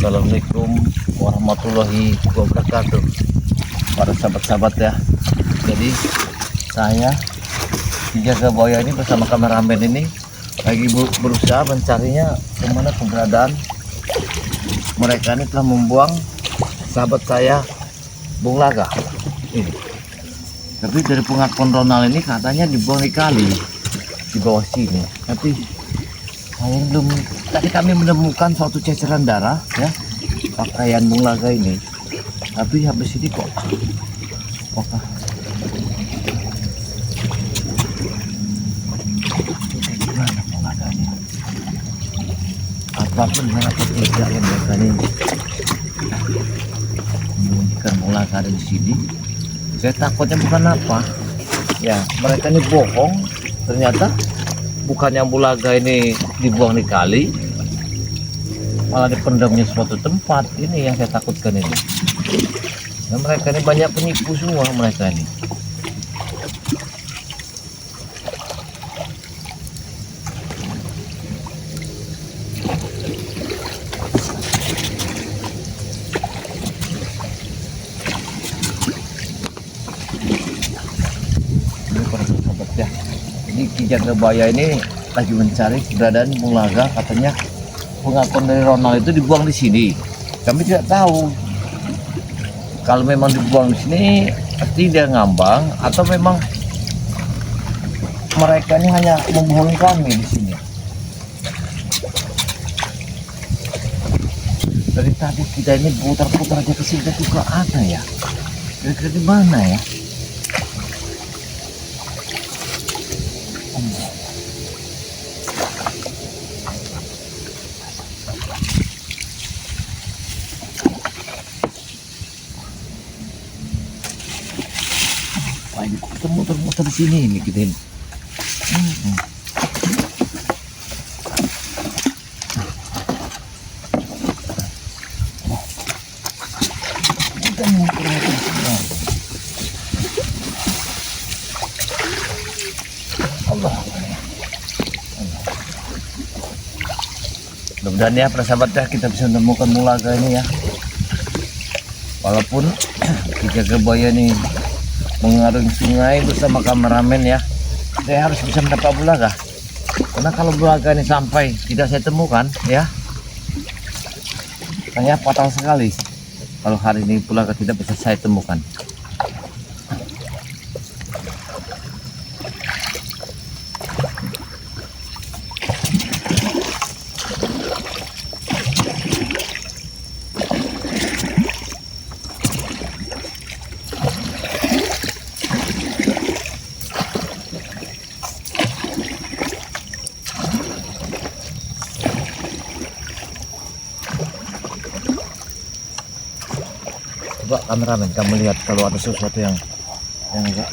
Assalamualaikum warahmatullahi wabarakatuh, para sahabat-sahabat ya. Jadi saya Jaga Buaya ini bersama kameramen ini lagi berusaha mencarinya kemana keberadaan mereka. Ini telah membuang sahabat saya Bung Laga ini. Tapi dari pengakuan Ronald ini katanya dibuang di kali di bawah sini. Tapi saya belum, tadi kami menemukan suatu ceceran darah ya pakaian Bung Laga ini. Tapi habis ini kok gimana Bung Laganya? Apapun mana tidak yang mereka ini menyembunyikan Bung Laga ada di sini. Saya takutnya bukan apa ya, mereka ini bohong. Ternyata bukannya Bung Laga ini dibuang di kali, malah dipendamnya suatu tempat. Ini yang saya takutkan ini. Dan mereka ini banyak penipu semua mereka ini. Ini para sahabat ya. Ini Ki Jaga Buaya ini lagi mencari keberadaan Bung Laga. Katanya pengakuan dari Ronald itu dibuang di sini. Kami tidak tahu kalau memang dibuang di sini pasti dia ngambang atau memang mereka ini hanya membohongi kami di sini. Dari tadi kita ini putar-putar aja ke sini juga ada ya. Kira-kira di mana ya? Ini kita muter-muter di sini ini kita ini. Kita muter-muter di sini. Allah. Mudah-mudahan ya para sahabat ya, kita bisa menemukan Bung Laga ini ya. Walaupun Ki Jaga Buaya ini mengarungi sungai bersama kameramen ya, saya harus bisa mendapat Bung Laga. Karena kalau Bung Laga ini sampai tidak saya temukan ya, saya fatal sekali kalau hari ini Bung Laga tidak bisa saya temukan. Coba kameramen kamu lihat kalau ada sesuatu yang enggak,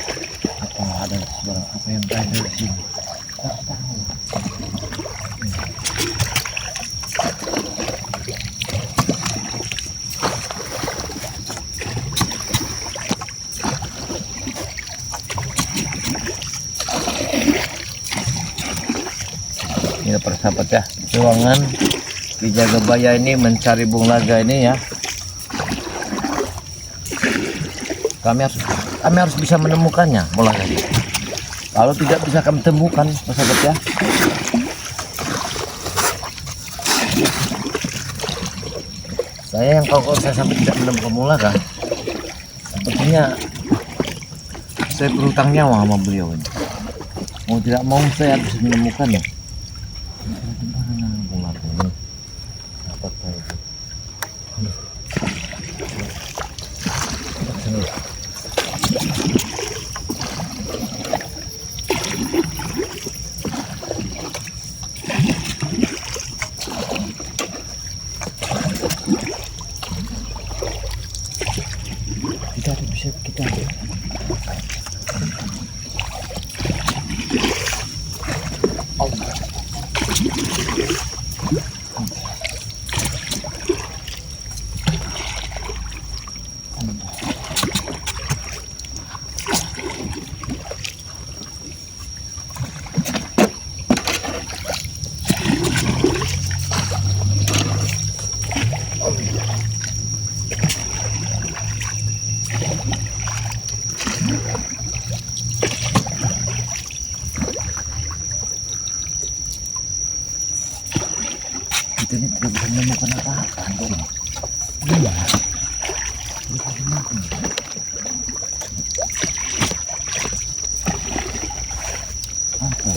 apa ada sebarang apa yang ada di sini. Tak tahu. Ini para sahabat ya, ruangan Ki Jaga Buaya ini mencari Bung Laga ini ya. Kami harus bisa menemukannya Bung Laga. Kalau tidak bisa kami temukan sahabat ya, saya yang kalau saya sampai tidak menemukan Bung Laga, sepertinya saya berhutang nyawa sama beliau ini. Mau tidak mau saya harus menemukannya. Mana Bung Laga ini? Dapat saya itu. Kita bisa kita Oh. kita ini tidak bisa menemukan apa-apa di sini. Iya. Tidak bisa makan. Apa?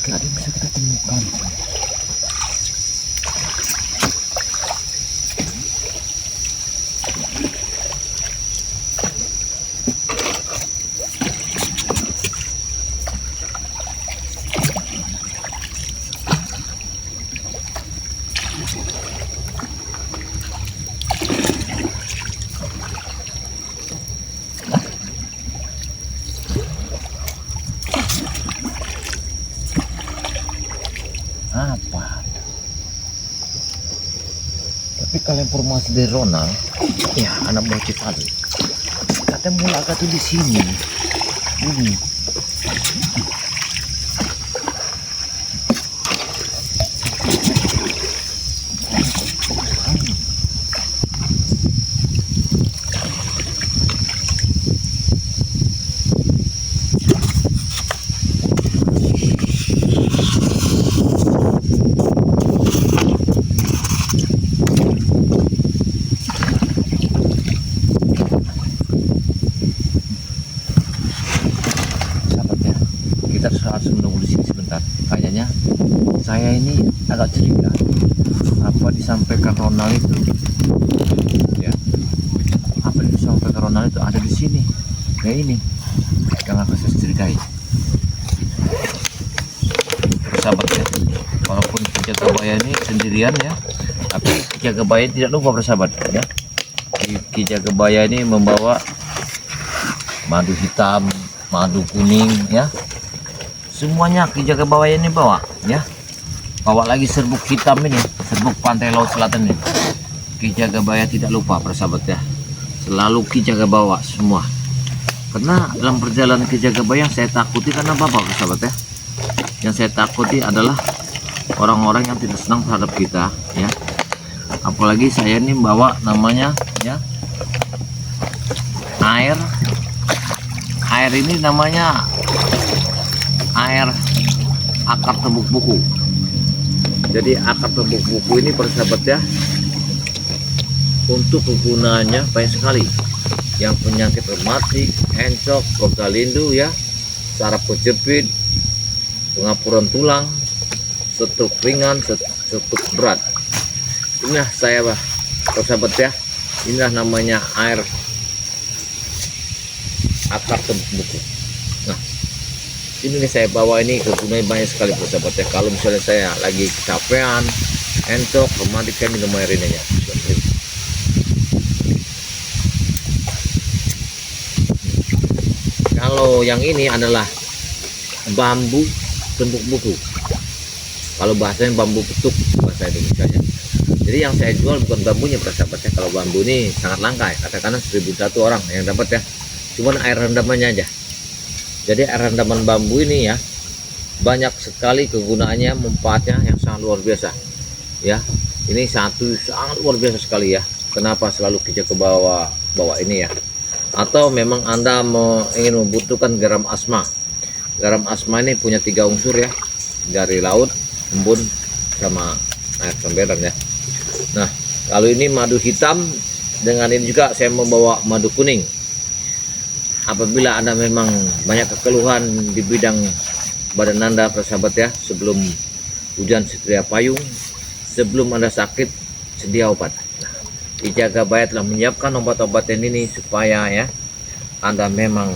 Gak ada yang bisa kita temukan. Apa? Tapi kalau informasi dari Ronald, ya anak buah Cipali, katanya mula tuh di sini. Ini. Kita harus menunggu di sini sebentar. Kayaknya saya ini agak curiga apa disampaikan Ronald itu, ya, apa yang disampaikan Ronald itu ada di sini. Kayak ini yang akan saya curigai. Bersahabat ya, walaupun Ki Jagabaya ini sendirian ya, tapi Ki Jagabaya tidak lupa bersahabat ya. Ki Jagabaya ini membawa madu hitam, madu kuning ya. Semuanya Ki Jagabaya ini bawa ya. Bawa lagi serbuk hitam ini, serbuk pantai laut selatan ini. Ki Jagabaya tidak lupa persahabat ya. Selalu Ki Jagabaya semua. Karena dalam perjalanan Ki Jagabaya yang saya takuti karena apa persahabat ya. Yang saya takuti adalah orang-orang yang tidak senang terhadap kita ya. Apalagi saya ini bawa namanya ya air. Air ini namanya air akar tembuk buku. Jadi akar tembuk buku ini persahabat ya, untuk kegunaannya banyak sekali. Yang penyakit rematik, encok, progalindu ya, saraf kejepit, pengapuran tulang, stroke ringan, stroke berat. Inilah saya persahabat ya, inilah namanya air akar tembuk buku. Nah, ini nih saya bawa ini kegunaan banyak sekali persahabat ya. Kalau misalnya saya lagi kecapean, entok, rematik, saya minum air ini ya. Kalau yang ini adalah bambu tembuk buku. Kalau bahasanya bambu petuk bahasa Indonesianya. Jadi yang saya jual bukan bambunya persahabat ya. Kalau bambu ini sangat langka ya. Katakanlah 1001 orang yang dapat ya. Cuman air rendamannya aja. Jadi air rendaman bambu ini ya banyak sekali kegunaannya, manfaatnya yang sangat luar biasa ya. Ini satu sangat luar biasa sekali ya. Kenapa selalu kita ke bawah ini ya? Atau memang Anda ingin membutuhkan garam asma. Garam asma ini punya 3 unsur ya, dari laut, embun, sama air semberan ya. Nah, kalau ini madu hitam, dengan ini juga saya membawa madu kuning. Apabila Anda memang banyak kekeluhan di bidang badan Anda persahabat ya, sebelum hujan sedia payung, sebelum Anda sakit sedia obat. Nah, Ki Jagabaya telah menyiapkan obat-obatan ini supaya ya Anda memang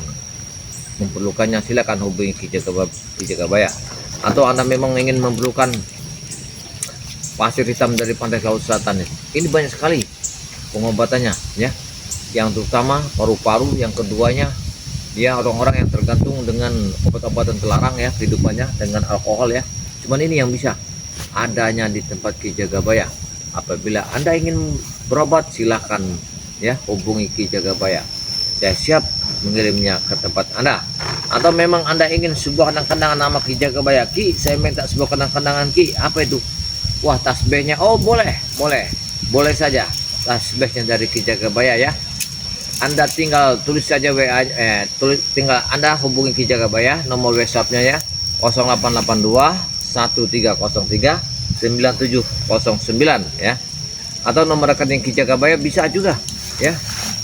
memerlukannya, silakan hubungi Ki Jagabaya. Atau Anda memang ingin memerlukan pasir hitam dari pantai laut selatan, ini banyak sekali pengobatannya ya. Yang terutama paru-paru, yang keduanya ya orang-orang yang tergantung dengan obat-obatan terlarang ya kehidupannya, dengan alkohol ya. Cuman ini yang bisa adanya di tempat Ki Jagabaya. Apabila Anda ingin berobat, silahkan ya hubungi Ki Jagabaya. Saya siap mengirimnya ke tempat Anda. Atau memang Anda ingin sebuah kenang-kenangan nama Ki Jagabaya? Ki, saya minta sebuah kenang-kenangan Ki. Apa itu? Wah, tasbihnya. Oh, boleh saja tasbihnya dari Ki Jagabaya ya. Anda tinggal tulis saja WA, tinggal Anda hubungi Ki Jagabaya, nomor WhatsApp-nya ya, 0882 1303 9709 ya. Atau nomor rekening Ki Jagabaya bisa juga ya.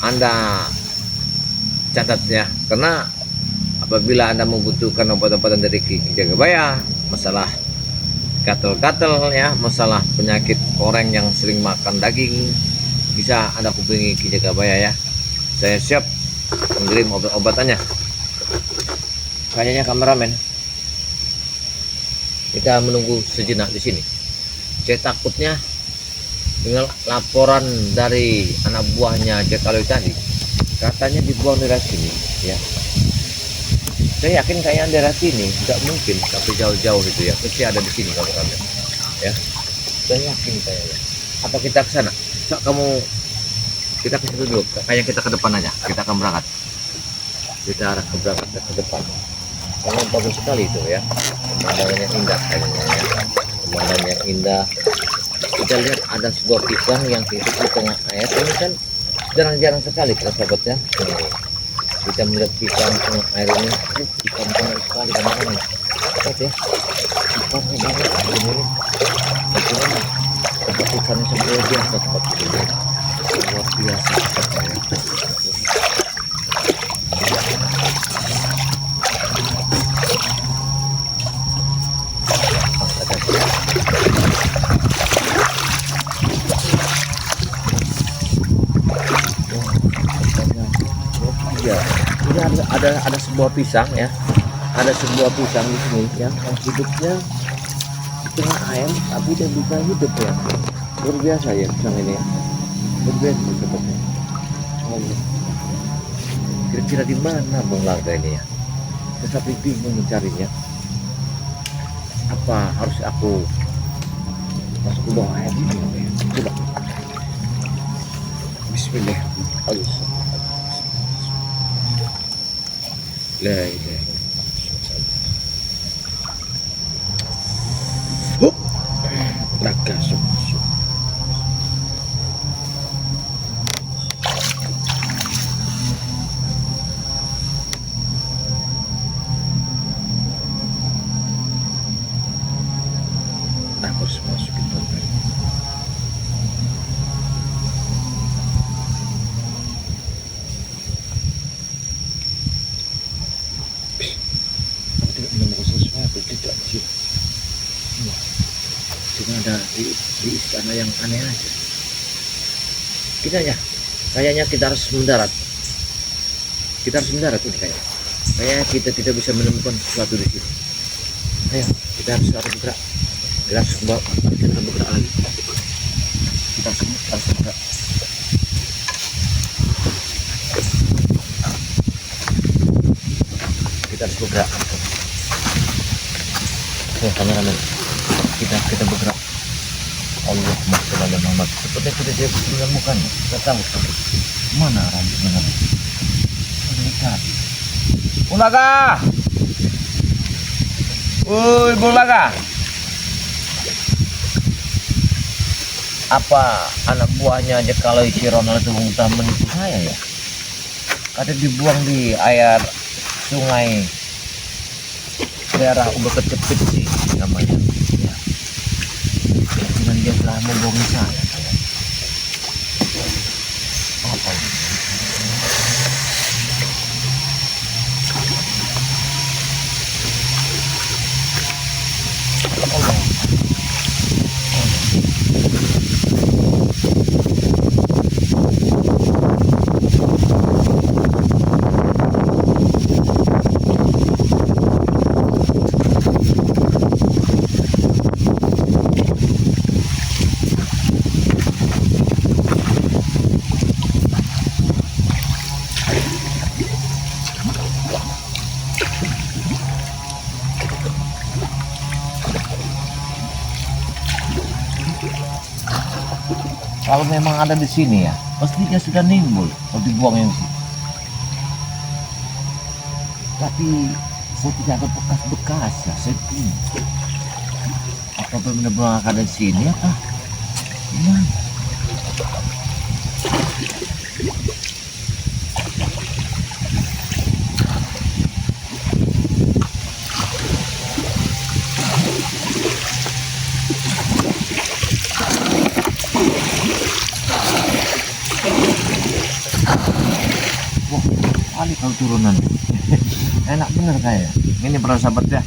Anda catat ya, karena apabila Anda membutuhkan obat-obatan dari Ki Jagabaya, masalah gatel-gatel ya, masalah penyakit koreng yang sering makan daging, bisa Anda hubungi Ki Jagabaya ya. Saya siap mengirim obat-obatannya. Kayaknya kameramen, kita menunggu sejenak di sini. Saya takutnya dengan laporan dari anak buahnya Jekaloy tadi, katanya dibuang daerah sini ya. Saya yakin kayaknya daerah sini nggak mungkin tapi jauh-jauh itu ya, pasti ada di sini kalau kalian ya. Saya yakin kayaknya. Apa kita ke sana? So, kita ke situ dulu. Kayaknya kita ke depan aja. Kita akan berangkat. Kita arah ke depan. Karena bagus sekali itu ya. Pemandangannya indah kayaknya ya. Pemandangannya indah. Kita lihat ada sebuah pisang yang hidup di tengah air. Ini kan jarang-jarang sekali sahabat ya. Kita melihat pisang tengah air ini, ikan banyak sekali teman-teman. Lihat ya, ikannya banyak ini. Bagaimana? Tempat ikannya seperti biasa seperti ini. Luar biasa sepertinya. Ya, ini ada sebuah pisang ya, ada sebuah pisang di sini ya, yang hidupnya di tengah air tapi dia bisa hidup ya. Luar biasa ya pisang ini ya, luar biasa sepertinya. Oh, kira-kira di mana Bung Larga ini ya? Tetapi bingung mencarinya. Apa harus aku masuk ke bawah air ini ya? Coba. Bismillah. Allah. La ilaha illallah. Lagasuk. Aku harus masukin dompet. Tidak sih, cuma ada di istana yang aneh aja. Kayaknya kita harus mendarat. Kita harus mendarat ini kayaknya kita tidak bisa menemukan sesuatu di sini. Ayo, kita harus bergerak. Kita harus bergerak lagi. Kita harus bergerak. Kita harus bergerak. Kameramen, kita bergerak. Allahumma sholli ala Muhammad. Seperti kita menemukan, kita tahu mana arahnya. Lihat. Bulaga. Bulaga. Apa anak buahnya aja kalau si Ronald itu muntah menipu saya ya? Kata dibuang di air sungai daerah Ubek Kecepit sih namanya ya. Dengan dia telah membohongi saya apa ini? Allah. Kalau memang ada di sini ya, pastinya sudah nimbul kalau dibuang yang sini. Tapi saya tidak ada bekas-bekas ya. Saya bingung. Apa benar-benar ada di sini apa? Gimana? Kali kalau turunan enak bener kayak ini para sahabat ya,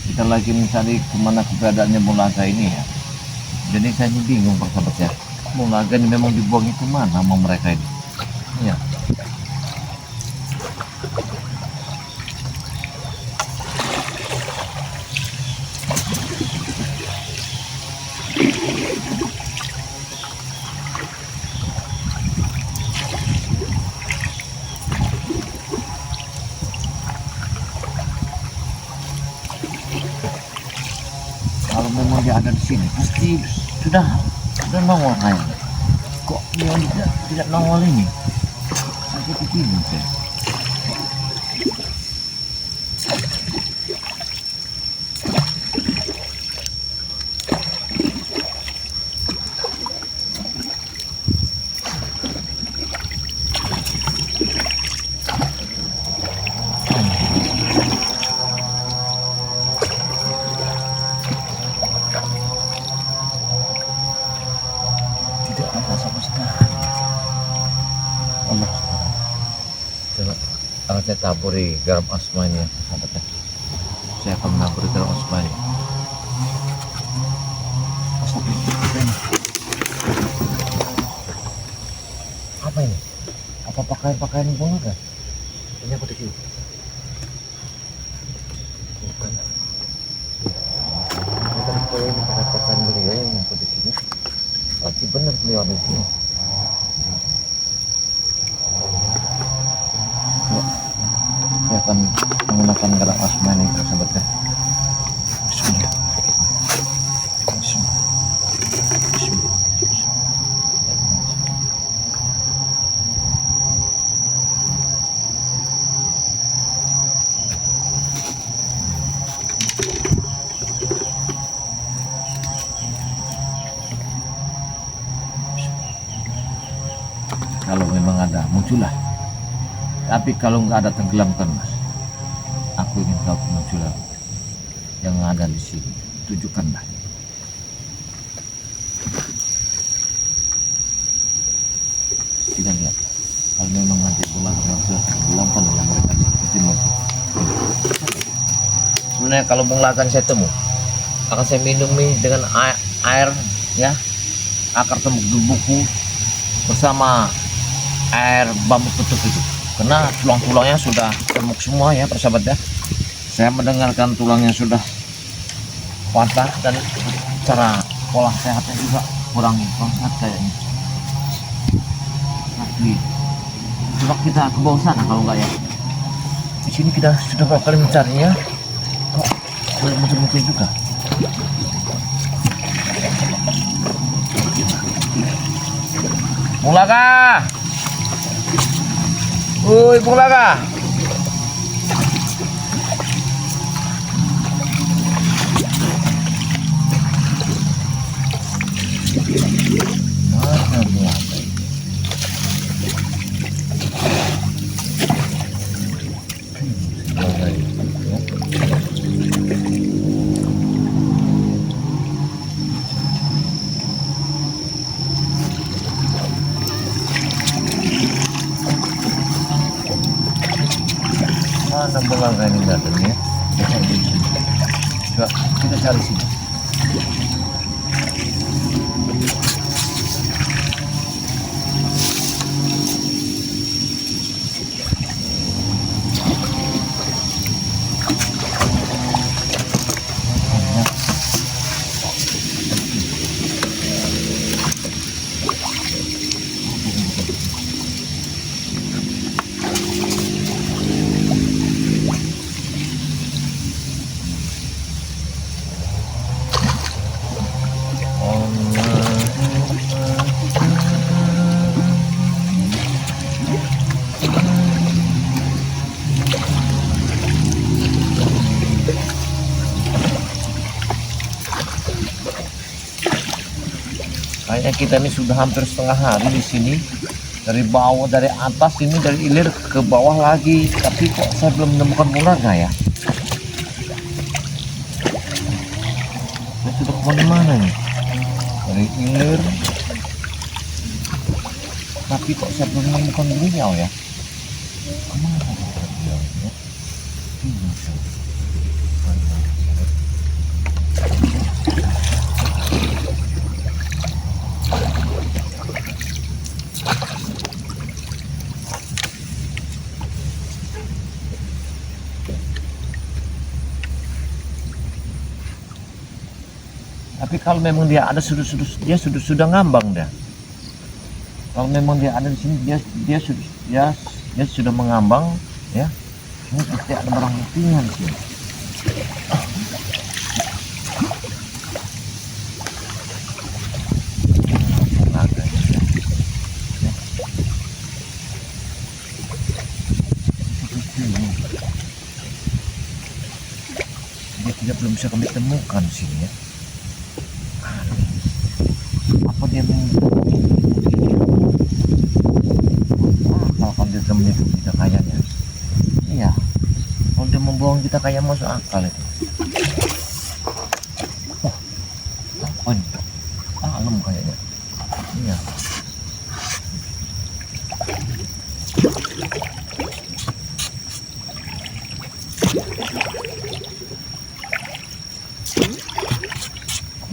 kita lagi mencari kemana keberadaannya Mulaga ini ya. Jadi saya bingung para sahabat ya, Mulaga ini memang dibuang itu mana sama mereka ini ya. Kalau memang dia ada di sini pasti sudah nongol kayaknya. Kok dia tidak nongol ini? Saya jadi bingung saya. Tidak ada sama sekali. Allah. Coba akan saya taburi garam asma ini ya, sahabat. Saya akan menaburi garam asma ini. Apa ini? Apa pakaian bunga kan? Ini aku dikit. Bukan. Bukan ini pakaian beliau yang aku di sini. Tapi benar beliau di sini. Saya akan menggunakan garam asma ini, sahabatnya. Bismillah. Bismillah. Bismillah. Kalau memang ada, muncullah. Tapi kalau nggak ada, tenggelamkan mas. Aku ingin tahu kemunculan yang ada di sini. Tunjukkanlah. Kita lihat. Kalau memang nanti pulang yang sudah tenggelamkan oleh mereka seperti muncul. Sebenarnya kalau mengelakan saya temu, akan saya minumi dengan air ya, akar tembuk buku bersama air bambu petuk itu, karena tulang-tulangnya sudah remuk semua ya persahabat ya. Saya mendengarkan tulangnya sudah patah dan cara pola sehatnya juga kurang sehat kayaknya. Tapi coba kita ke bawah sana kalau enggak ya. Di sini kita sudah berapa kali mencarinya, kok belum muncul juga. Mulaga! Uy, Mulaga! Mana Mulaga ini? Mulaga itu ya. Mana Mulaga ini datangnya? Coba kita cari sini. Kayaknya kita ini sudah hampir setengah hari di sini. Dari bawah, dari atas ini, dari ilir ke bawah lagi. Tapi kok saya belum menemukan ularnya ya? Saya sudah kemana-mana nih. Dari ilir. Tapi kok saya belum menemukan beliau ya? Kemana beliau ya? Tapi kalau memang dia ada sudah ngambang dah. Kalau memang dia ada di sini dia sudah mengambang ya. Ini pasti ada barang buktinya di sini. Dia belum bisa kami temukan di sini ya. Apa dia kalau dia menipu kita kayaknya? Iya, kalau dia membohong kita kayak masuk akal itu. Oh, apa ini? Dalam kayaknya. Iya.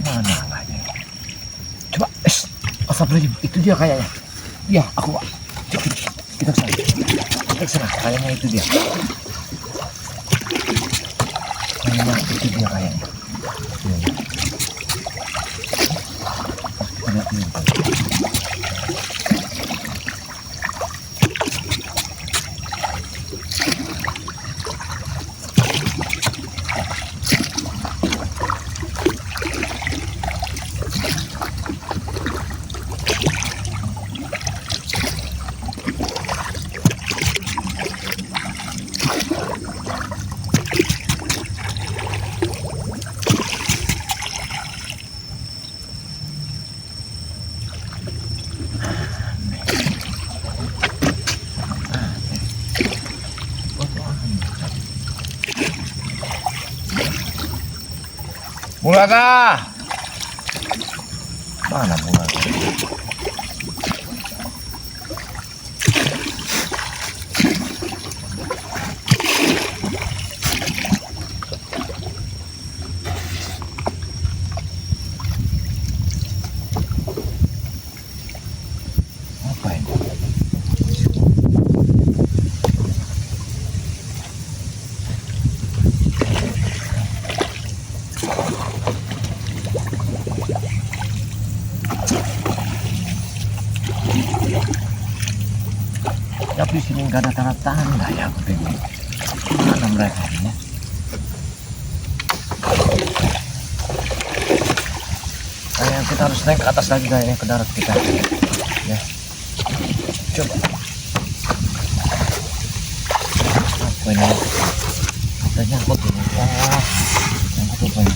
Mana lagi? Coba, astagfirullahaladzim, itu dia kayaknya. Iya, aku kita kesana. Kita kesana, kayaknya itu dia. Kayaknya itu dia kayaknya. Iya. Kita lihat dulu. Mulaka! Mana Mulaka? Apa ini? Tapi sini nggak ada tanda-tanda ya, aku bingung. Mana mereka ini? Kayaknya kita harus naik ke atas lagi kayaknya, ke darat kita. Ya, coba. Apa ini? Kita nyangkut ini. Wah, nyangkut apa ini?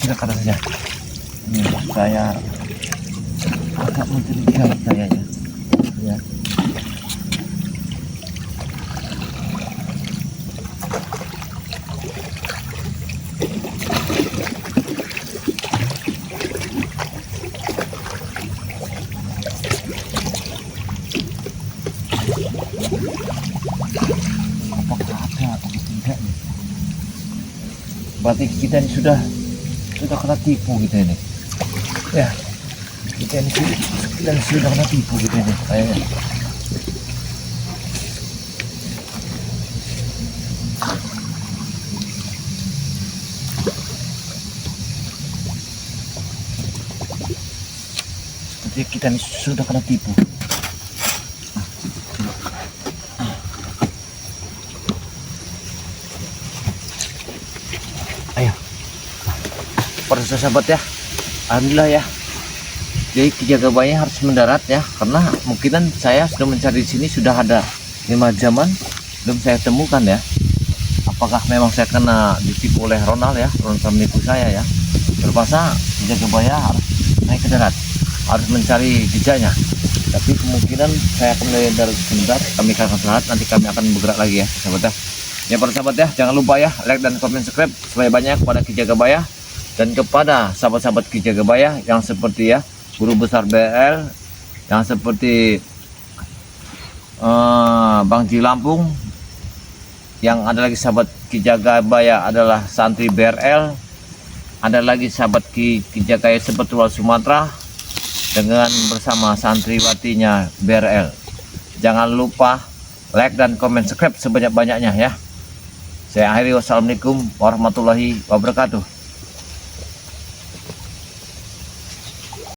Kita ke atas saja. Ini saya agak mencurigai kayaknya. Ya. enggak nih. Berarti kita ini sudah kena tipu kita ini. Ya, kita ini sudah kena tipu kita ini kayaknya. Seperti kita ini sudah kena tipu. Ayo, para sahabat ya, alhamdulillah ya. Jadi Ki Jagabaya harus mendarat ya, karena mungkinan saya sudah mencari di sini sudah ada 5 jaman belum saya temukan ya. Apakah memang saya kena ditipu oleh Ronald ya, Ronald menipu saya ya. Terpaksa Ki Jagabaya harus naik ke darat, harus mencari jejaknya. Tapi kemungkinan saya akan mendarat sebentar, kami akan istirahat, nanti kami akan bergerak lagi ya sahabat ya. Ya para sahabat ya, jangan lupa ya like dan komen subscribe supaya banyak kepada Ki Jagabaya dan kepada sahabat-sahabat Ki Jagabaya yang seperti ya guru besar BRL, yang seperti Bang Ji Lampung, yang ada lagi sahabat Ki Jagabaya adalah santri BRL, ada lagi sahabat Ki Jagabaya Sepetual Sumatera dengan bersama santriwatinya BRL. Jangan lupa like dan komen subscribe sebanyak-banyaknya ya. Saya akhiri, wassalamualaikum warahmatullahi wabarakatuh.